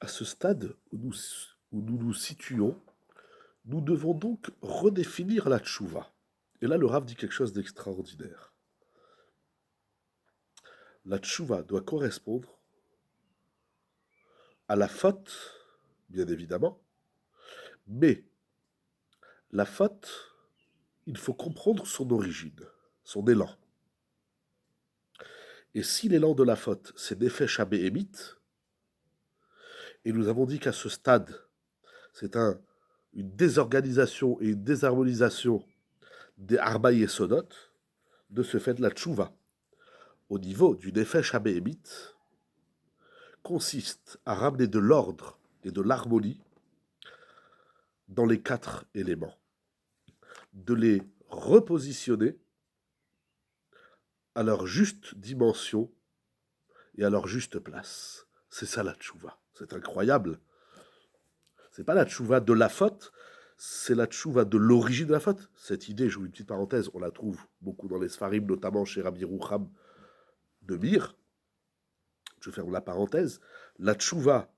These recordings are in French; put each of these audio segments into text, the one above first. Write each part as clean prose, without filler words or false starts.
À ce stade où nous nous situons, nous devons donc redéfinir la tchouva. Et là, le Rav dit quelque chose d'extraordinaire. La tchouva doit correspondre à la faute, bien évidemment, mais la faute, il faut comprendre son origine, son élan. Et si l'élan de la faute, c'est Nefesh Béhémite, et nous avons dit qu'à ce stade, c'est une désorganisation et une désharmonisation des Arba Yesodot, de ce fait, la tchouva, au niveau du Nefesh Béhémite, consiste à ramener de l'ordre et de l'harmonie dans les quatre éléments, de les repositionner à leur juste dimension et à leur juste place. C'est ça la tchouva. C'est incroyable. C'est pas la tchouva de la faute, c'est la tchouva de l'origine de la faute. Cette idée, j'ouvre une petite parenthèse, on la trouve beaucoup dans les Sfarim, notamment chez Rabbi Roucham de Mir. Je ferme la parenthèse. La tchouva,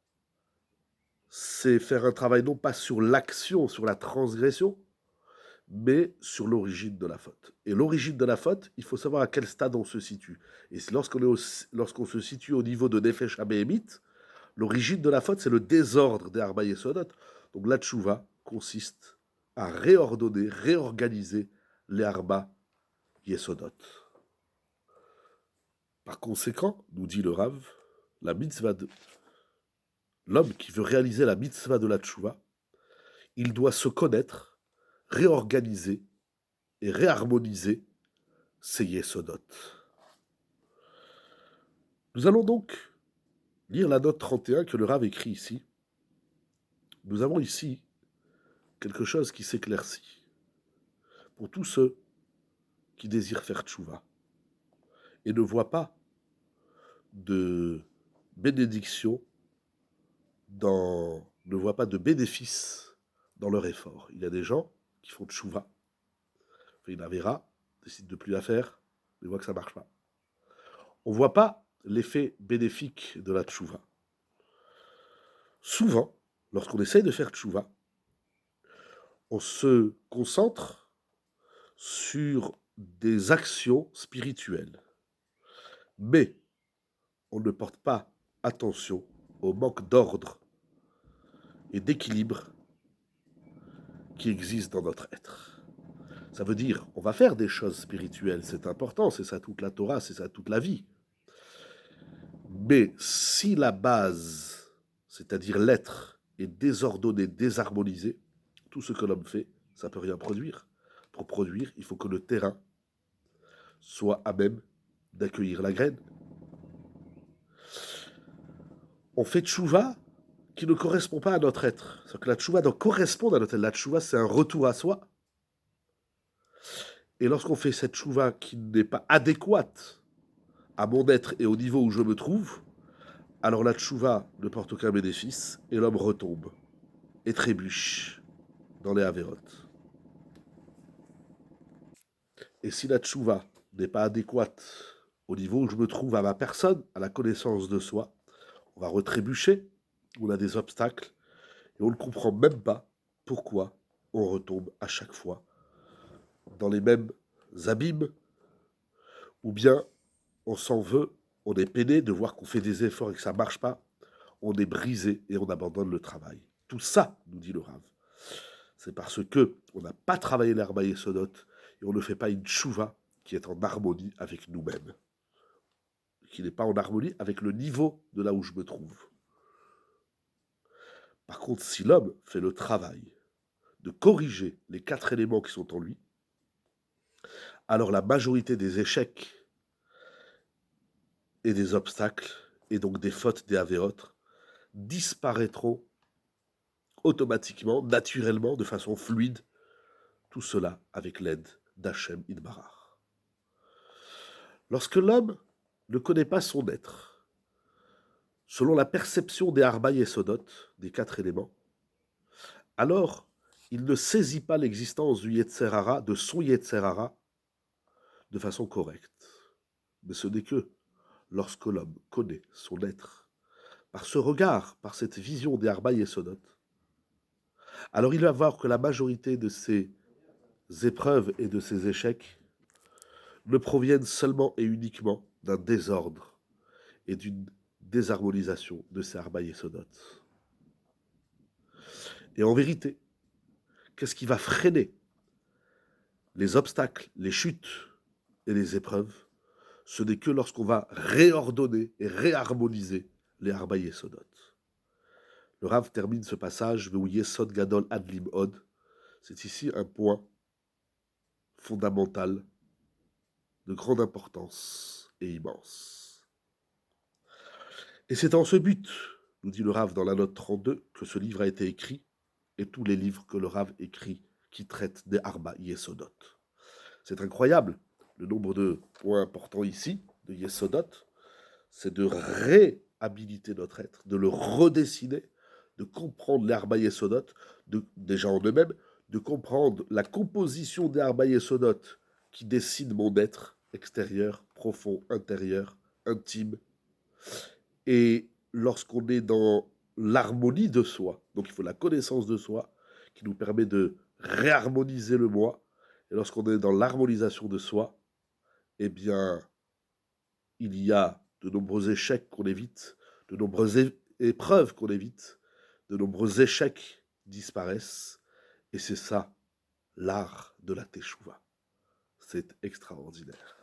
c'est faire un travail non pas sur l'action, sur la transgression, mais sur l'origine de la faute. Et l'origine de la faute, il faut savoir à quel stade on se situe. Et lorsqu'on se situe au niveau de Nefesh Béhémite, l'origine de la faute, c'est le désordre des Arba Yesodot. Donc la tchouva consiste à réordonner, réorganiser les Arba Yesodot. Par conséquent, nous dit le Rav, la mitzvah de l'homme qui veut réaliser la mitzvah de la tchouva, il doit se connaître, réorganiser et réharmoniser ses Yesodot. Nous allons donc lire la note 31 que le Rav écrit ici. Nous avons ici quelque chose qui s'éclaircit pour tous ceux qui désirent faire tchouva et ne voient pas de bénédiction ne voient pas de bénéfice dans leur effort. Il y a des gens qui font tchouva, font une avéra, décident de plus la faire, mais voient que ça ne marche pas. On ne voit pas l'effet bénéfique de la tchouva. Souvent, lorsqu'on essaye de faire tchouva, on se concentre sur des actions spirituelles. Mais on ne porte pas attention au manque d'ordre et d'équilibre qui existe dans notre être. Ça veut dire, on va faire des choses spirituelles, c'est important, c'est ça toute la Torah, c'est ça toute la vie. Mais si la base, c'est-à-dire l'être, est désordonné, désharmonisé, tout ce que l'homme fait, ça ne peut rien produire. Pour produire, il faut que le terrain soit à même d'accueillir la graine. On fait tchouva qui ne correspond pas à notre être. C'est-à-dire que la tchouva doit correspondre à notre être. La tchouva, c'est un retour à soi. Et lorsqu'on fait cette tchouva qui n'est pas adéquate à mon être et au niveau où je me trouve, alors la tchouva ne porte aucun bénéfice et l'homme retombe et trébuche dans les avérotes. Et si la tchouva n'est pas adéquate au niveau où je me trouve, à ma personne, à la connaissance de soi, on va retrébucher, on a des obstacles, et on ne comprend même pas pourquoi on retombe à chaque fois dans les mêmes abîmes, ou bien on s'en veut, on est peiné de voir qu'on fait des efforts et que ça ne marche pas, on est brisé et on abandonne le travail. Tout ça, nous dit le Rav, c'est parce que on n'a pas travaillé l'herba Yesodot et on ne fait pas une tchouva qui est en harmonie avec nous-mêmes, qui n'est pas en harmonie avec le niveau de là où je me trouve. Par contre, si l'homme fait le travail de corriger les 4 éléments qui sont en lui, alors la majorité des échecs et des obstacles, et donc des fautes, des avérotes, disparaîtront automatiquement, naturellement, de façon fluide, tout cela avec l'aide d'Hachem Idbarach. Lorsque l'homme ne connaît pas son être, selon la perception des Arba Yesodot, des 4 éléments, alors il ne saisit pas l'existence du Yetzer Hara, de son Yetzer Hara, de façon correcte. Mais ce n'est que lorsque l'homme connaît son être, par ce regard, par cette vision des Arba Yesodot, alors il va voir que la majorité de ces épreuves et de ces échecs ne proviennent seulement et uniquement d'un désordre et d'une désharmonisation de ces Arba Yesodot. Et en vérité, qu'est-ce qui va freiner les obstacles, les chutes et les épreuves? Ce n'est que lorsqu'on va réordonner et réharmoniser les Arba Yesodot. Le Rav termine ce passage, Veu Yesod Gadol Adlim Od. C'est ici un point fondamental de grande importance et immense. Et c'est en ce but, nous dit le Rav dans la note 32, que ce livre a été écrit, et tous les livres que le Rav écrit qui traitent des Arba Yesodot. C'est incroyable, le nombre de points importants ici, de Yesodot, c'est de réhabiliter notre être, de le redessiner, de comprendre les Arba Yesodot, déjà en eux-mêmes, de comprendre la composition des Arba Yesodot qui décide mon être extérieur, profond, intérieur, intime. Et lorsqu'on est dans l'harmonie de soi, donc il faut la connaissance de soi qui nous permet de réharmoniser le moi. Et lorsqu'on est dans l'harmonisation de soi, eh bien, il y a de nombreux échecs qu'on évite, de nombreuses épreuves qu'on évite, de nombreux échecs disparaissent. Et c'est ça, l'art de la teshuva. C'est extraordinaire.